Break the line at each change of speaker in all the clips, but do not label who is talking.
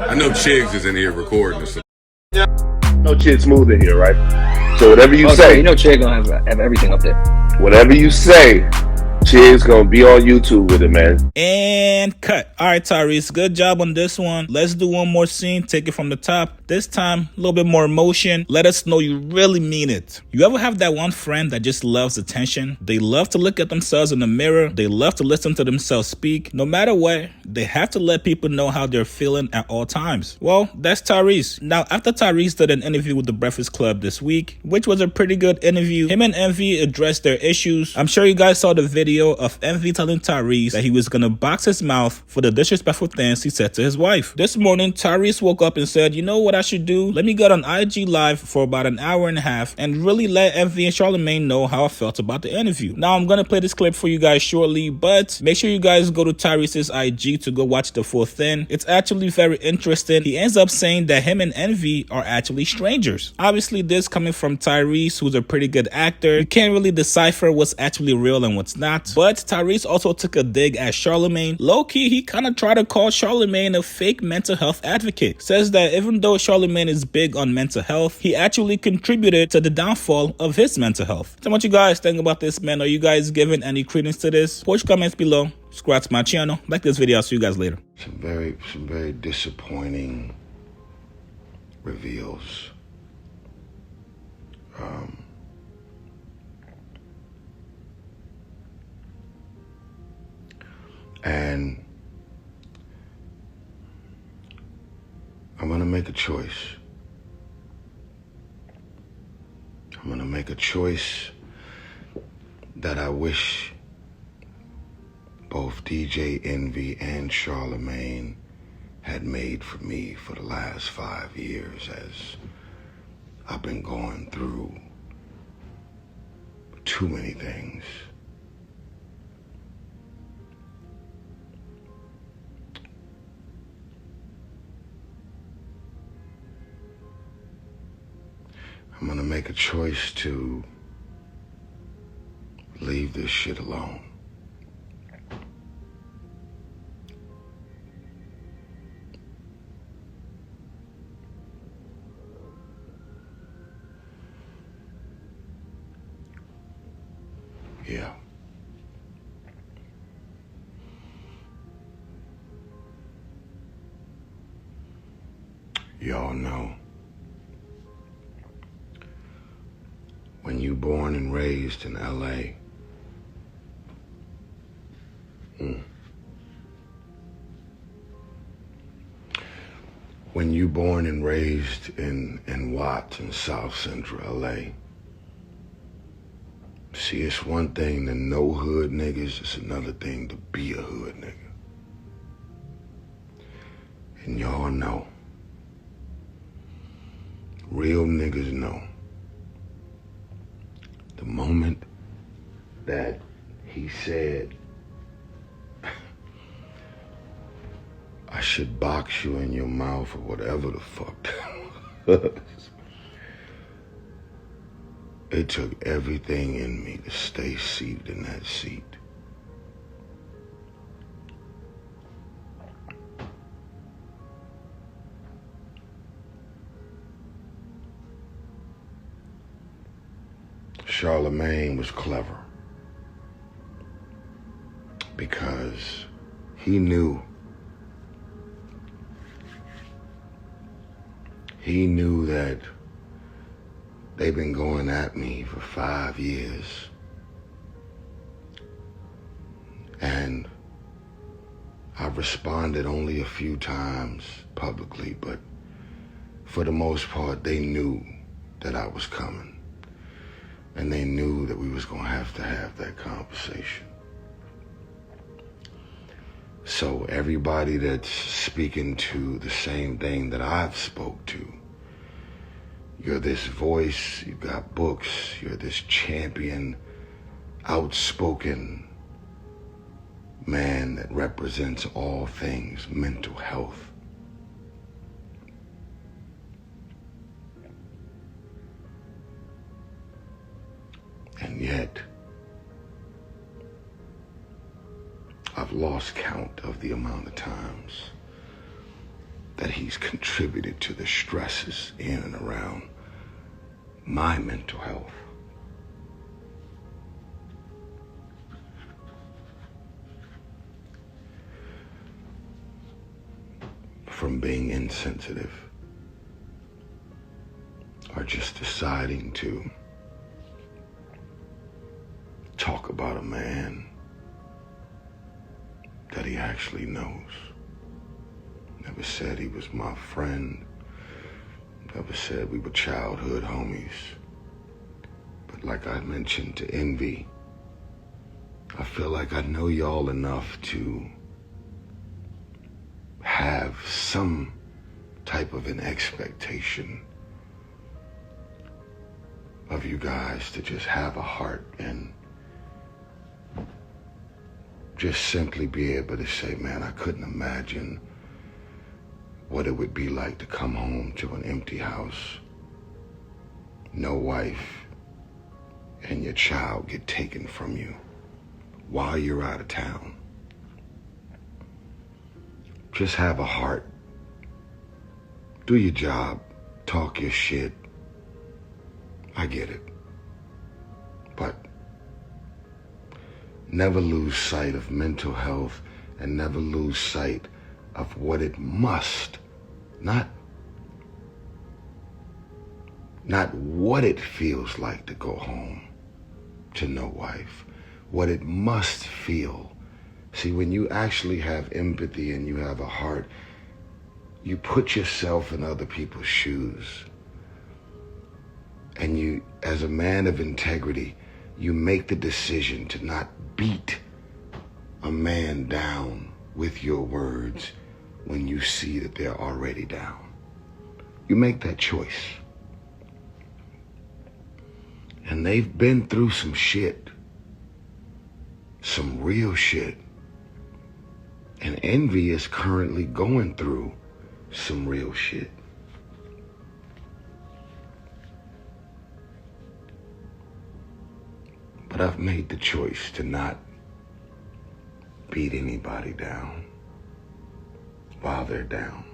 I know Chigs is in here recording this.
No Chid Smooth in here, right? So whatever you say,
you know, Chig gonna have everything up there.
whatever you say, Chid's gonna be on YouTube with it, man.
And cut. All right, Tyrese, good job on this one. Let's do one more scene. Take it from the top. This time, a little bit more emotion. Let us know you really mean it. You ever have that one friend that just loves attention? They love to look at themselves in the mirror. They love to listen to themselves speak. No matter what, they have to let people know how they're feeling at all times. Well, that's Tyrese. Now, after Tyrese did an interview with the Breakfast Club this week, which was a pretty good interview, him and Envy addressed their issues. I'm sure you guys saw the video of Envy telling Tyrese that he was gonna box his mouth for the disrespectful things he said to his wife. This morning, Tyrese woke up and said, you know what I should do? Let me get on IG Live for about an hour and a half and really let Envy and Charlamagne know how I felt about the interview. Now, I'm gonna play this clip for you guys shortly, but make sure you guys go to Tyrese's IG to go watch the full thing. It's actually very interesting. He ends up saying that him and Envy are actually strangers. Obviously, this coming from Tyrese, who's a pretty good actor. You can't really decipher what's actually real and what's not. But Tyrese also took a dig at Charlamagne. Low-key, he kind of tried to call Charlamagne a fake mental health advocate. Says that even though Charlamagne is big on mental health, he actually contributed to the downfall of his mental health. So what you guys think about this, man? Are you guys giving any credence to this? Post comments below. Subscribe to my channel. Like this video. I'll see you guys later.
Some very disappointing reveals. And I'm gonna make a choice. I'm gonna make a choice that I wish both DJ Envy and Charlamagne had made for me for the last 5 years, as I've been going through too many things. I'm gonna make a choice to leave this shit alone. Yeah. Y'all know, when you born and raised in LA, when you born and raised in Watts in South Central LA, see, it's one thing to know hood niggas, it's another thing to be a hood nigga. And y'all know, real niggas know, the moment that he said, I should box you in your mouth or whatever the fuck that was, it took everything in me to stay seated in that seat. Charlamagne was clever because he knew that they've been going at me for 5 years, and I've responded only a few times publicly, but for the most part, they knew that I was coming. And they knew that we was gonna have that conversation. So everybody that's speaking to the same thing that I've spoke to, you're this voice, you got books, you're this champion, outspoken man that represents all things mental health. And yet, I've lost count of the amount of times that he's contributed to the stresses in and around my mental health. From being insensitive or just deciding to talk about a man that he actually knows. Never said he was my friend. Never said we were childhood homies. But like I mentioned to Envy, I feel like I know y'all enough to have some type of an expectation of you guys to just have a heart and just simply be able to say, man, I couldn't imagine what it would be like to come home to an empty house, no wife, and your child get taken from you while you're out of town. Just have a heart. Do your job. Talk your shit. I get it. But never lose sight of mental health and never lose sight of what it must, not what it feels like to go home to no wife, what it must feel. See, when you actually have empathy and you have a heart, you put yourself in other people's shoes. And you, as a man of integrity, you make the decision to not beat a man down with your words when you see that they're already down. You make that choice. And they've been through some shit, some real shit. And Envy is currently going through some real shit. But I've made the choice to not beat anybody down while they're down.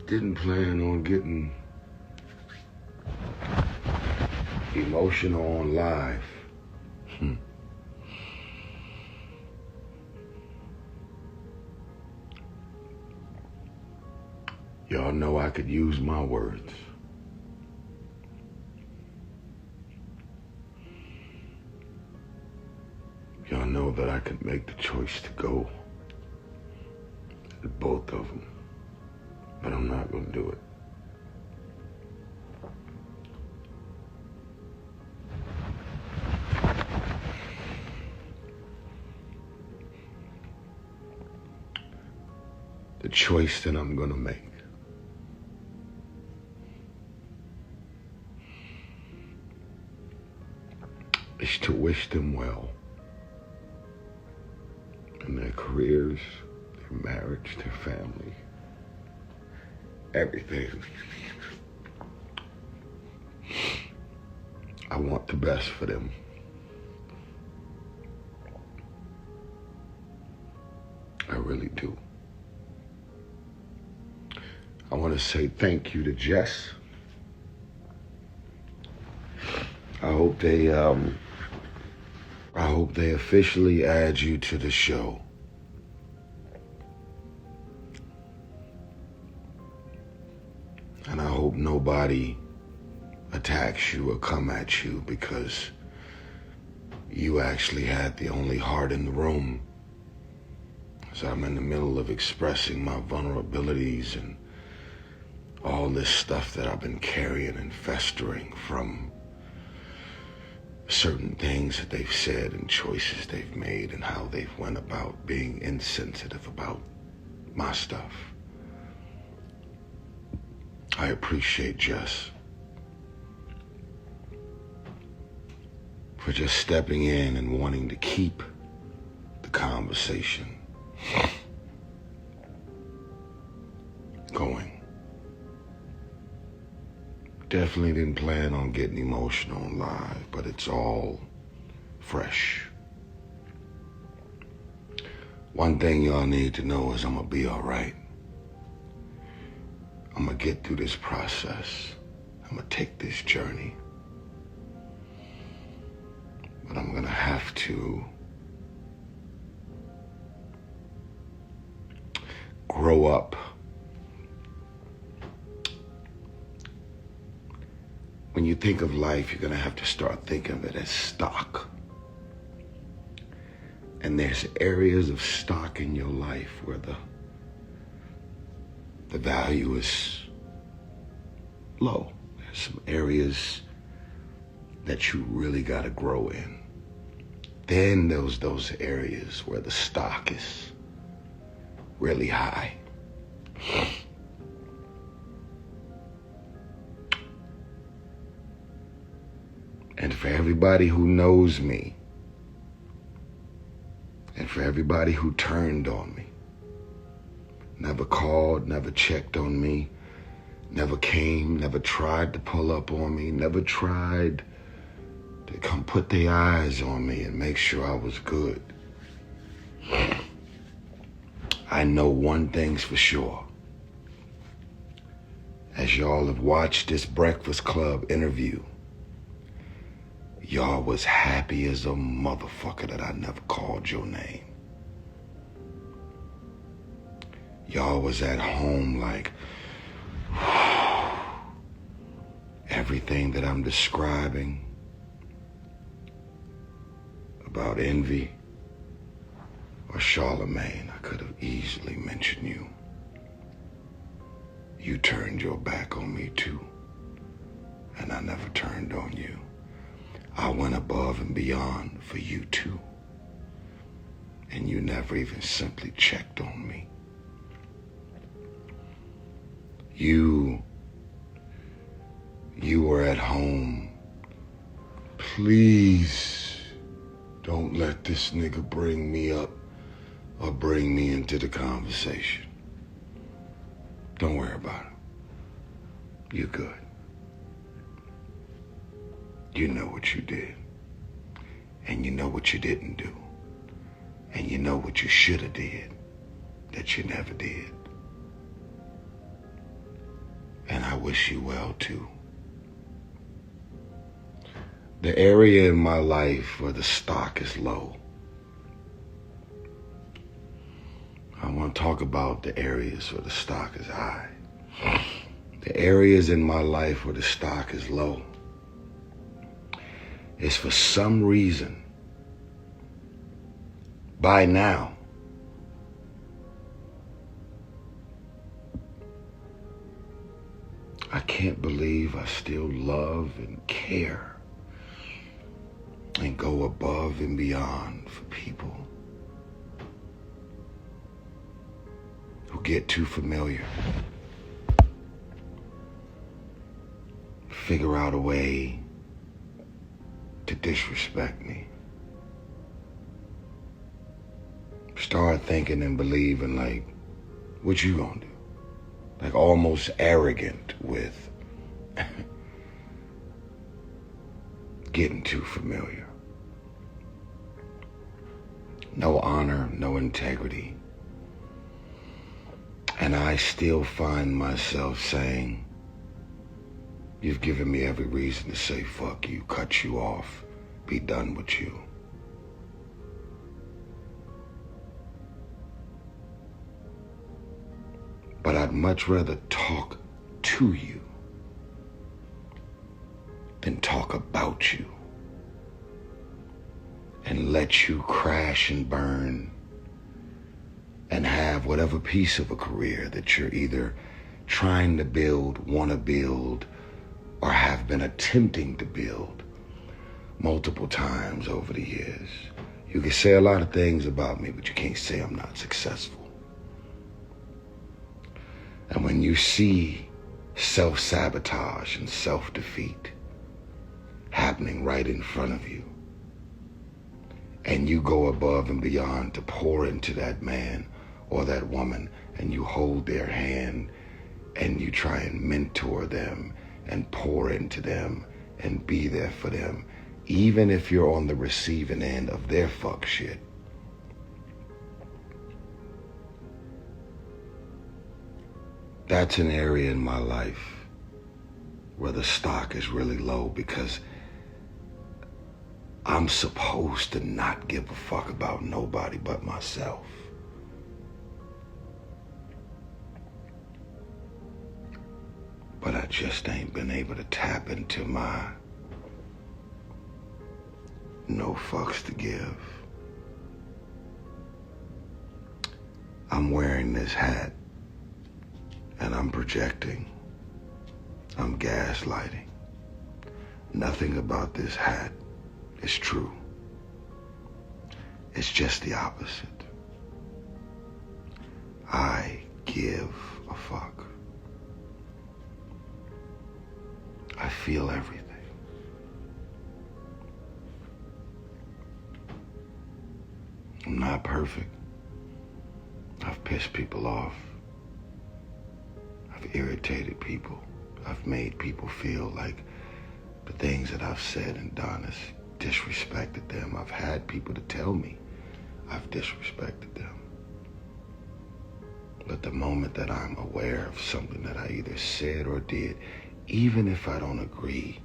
Didn't plan on getting emotional on live. Y'all know I could use my words. Y'all know that I could make the choice to go at both of them. But I'm not going to do it. The choice that I'm going to make is to wish them well in their careers, their marriage, their family. Everything. I want the best for them. I really do. I want to say thank you to Jess. I hope they officially add you to the show. And I hope nobody attacks you or come at you because you actually had the only heart in the room. So I'm in the middle of expressing my vulnerabilities and all this stuff that I've been carrying and festering from certain things that they've said and choices they've made and how they've went about being insensitive about my stuff. I appreciate Jess for just stepping in and wanting to keep the conversation going. Definitely didn't plan on getting emotional live, but it's all fresh. One thing y'all need to know is I'm gonna be all right. I'm gonna get through this process. I'm gonna take this journey. But I'm gonna have to grow up. When you think of life, you're gonna have to start thinking of it as stock. And there's areas of stock in your life where the value is low. There's some areas that you really gotta grow in. Then those areas where the stock is really high. And for everybody who knows me, and for everybody who turned on me, never called, never checked on me, never came, never tried to pull up on me, never tried to come put their eyes on me and make sure I was good. I know one thing's for sure. As y'all have watched this Breakfast Club interview, y'all was happy as a motherfucker that I never called your name. Y'all was at home like, everything that I'm describing about Envy or Charlamagne, I could have easily mentioned you. You turned your back on me too, and I never turned on you. I went above and beyond for you too, and you never even simply checked on me. You were at home. Please don't let this nigga bring me up or bring me into the conversation. Don't worry about it. You're good. You know what you did. And you know what you didn't do. And you know what you should have did that you never did. And I wish you well too. The area in my life where the stock is low, I want to talk about the areas where the stock is high. The areas in my life where the stock is low is for some reason, by now, I can't believe I still love and care and go above and beyond for people who get too familiar, figure out a way to disrespect me, start thinking and believing like, what you gonna do? Like almost arrogant with getting too familiar. No honor, no integrity. And I still find myself saying, you've given me every reason to say fuck you, cut you off, be done with you. But I'd much rather talk to you than talk about you and let you crash and burn and have whatever piece of a career that you're either trying to build, want to build, or have been attempting to build multiple times over the years. You can say a lot of things about me, but you can't say I'm not successful. And when you see self-sabotage and self-defeat happening right in front of you, and you go above and beyond to pour into that man or that woman, and you hold their hand and you try and mentor them and pour into them and be there for them, even if you're on the receiving end of their fuck shit. That's an area in my life where the stock is really low, because I'm supposed to not give a fuck about nobody but myself. But I just ain't been able to tap into my no fucks to give. I'm wearing this hat and I'm projecting. I'm gaslighting. Nothing about this hat is true. It's just the opposite. I give a fuck. I feel everything. I'm not perfect. I've pissed people off. I've irritated people. I've made people feel like the things that I've said and done has disrespected them. I've had people to tell me I've disrespected them. But the moment that I'm aware of something that I either said or did, even if I don't agree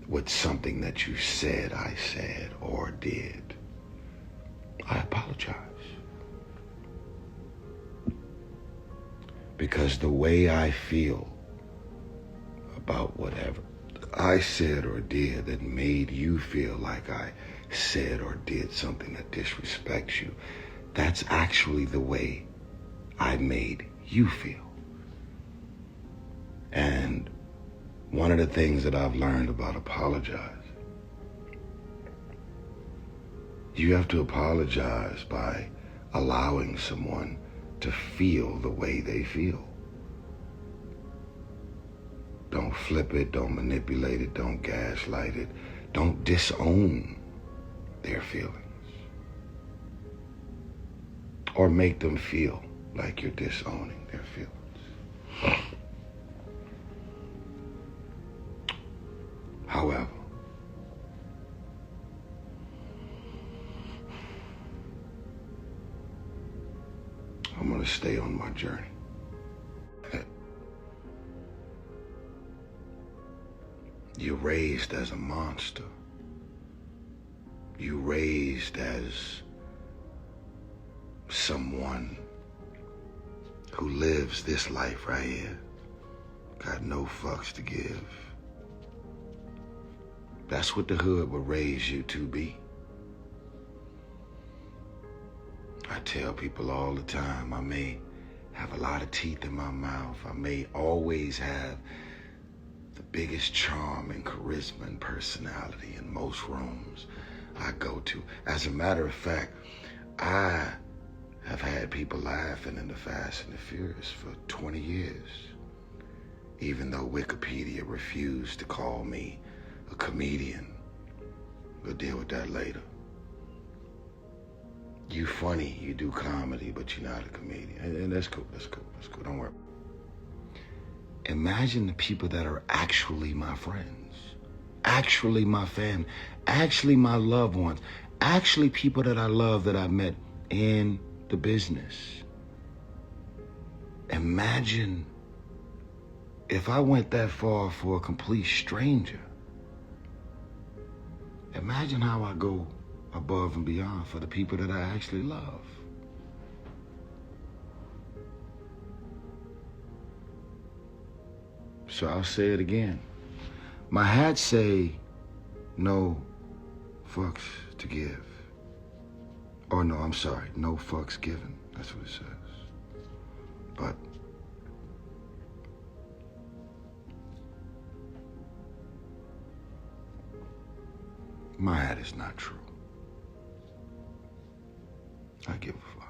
with something that you said, I said, or did, I apologize. Because the way I feel about whatever I said or did that made you feel like I said or did something that disrespects you, that's actually the way I made you feel. And one of the things that I've learned about apologize, you have to apologize by allowing someone to feel the way they feel. Don't flip it, don't manipulate it, don't gaslight it, don't disown their feelings. Or make them feel like you're disowning their feelings. However, I'm going to stay on my journey. You're raised as a monster. You're raised as someone who lives this life right here. Got no fucks to give. That's what the hood will raise you to be. I tell people all the time, I may have a lot of teeth in my mouth. I may always have the biggest charm and charisma and personality in most rooms I go to. As a matter of fact, I have had people laughing in the Fast and the Furious for 20 years, even though Wikipedia refused to call me a comedian. We'll deal with that later. You funny, you do comedy, but you're not a comedian. And that's cool, that's cool, that's cool, don't worry. Imagine the people that are actually my friends, actually my family, actually my loved ones, actually people that I love that I met in the business. Imagine if I went that far for a complete stranger. Imagine how I go above and beyond for the people that I actually love. So I'll say it again. My hat say, no fucks to give. Or no, I'm sorry, no fucks given. That's what it says. But my hat is not true. I give a fuck.